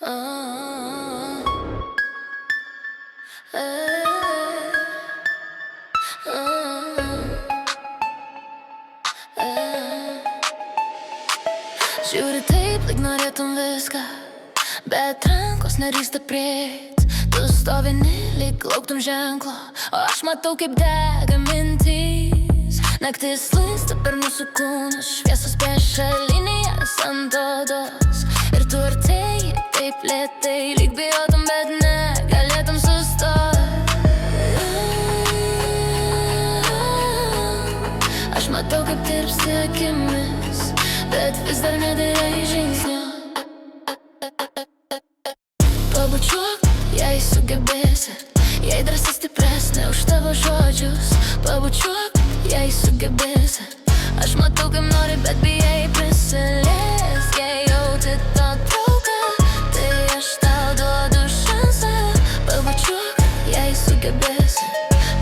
Žiūri taip, lyg norėtum viską, bet rankos nedrįsta prieit. Tu stovini, lyg lauktum ženklo, o aš matau, kaip dega mintys. Naktis slysta per mūsų kūnus, šviesos piešia linijas ant odos. Ir tu artėji taip lėtai, lyg bijotum, bet negalėtum sustoti. Aš matau, kaip tirpsti akimis, bet vis dar nedarai žingsnio. Pabučiuok, jei sugebėsi, jei drąsa stipresnė už tavo žodžius. Pabučiuok, jei sugebėsi, aš matau, kaip nori, bet bijai prisiliest. Jei jauti tą trauką, tai aš tau duodu šansą. Pabučiuok, jei sugebėsi,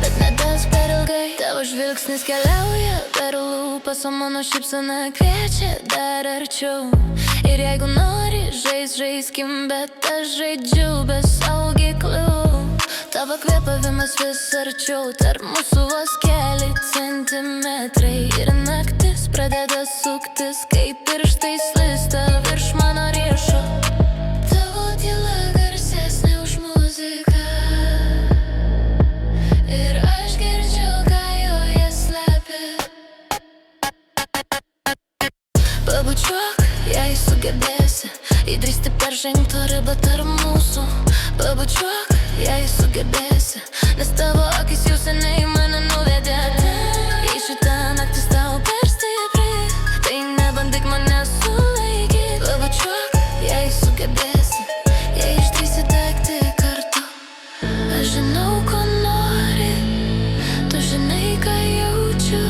bet nedas per ilgai. Tavo žvilgsnis keliauja per lūpas, o mano šypsena kviečia dar arčiau. Ir jeigu nori, žaiskim, bet aš žaidžiu be saugiklių. Tavo kvėpavimas vis arčiau, tarp mūsų vos keli centimetrai. Ir naktis pradeda suktis, kaip pirštai slysta virš mano riešo. Tavo tyla garsesnė už muziką, ir aš girdžiu, ką joje slepia. Pabučiuok, jei sugebėsi, įdrįsti peržengti ribą tarp mūsų. Pabučiuok, jei sugebėsi, nes tavo akis jau seniai mane nuvedė ten. Jei šitą naktis tau per stipri, tai nebandyk mane sulaikyt. Pabučiuok, jei sugebėsi, jei išdrįsi degti kartu. Aš žinau, ko nori, tu žinai, ką jaučiu,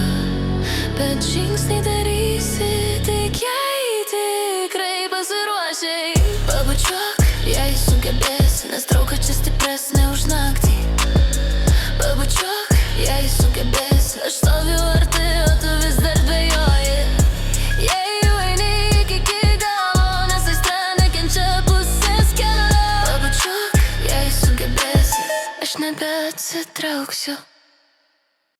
bet žingsnį darysi tik jei tikrai pasiruošei. Pabučiuok, jei sugebėsi, nes trauka čia stipresnė už naktį. Pabučiuok, jei sugebėsi, aš stoviu arti, o tu vis dar dvejoji. Jei jau eini iki galo, nes aistra nekenčia pusės kelio. Pabučiuok, jei sugebėsi, aš nebeatsitrauksiu.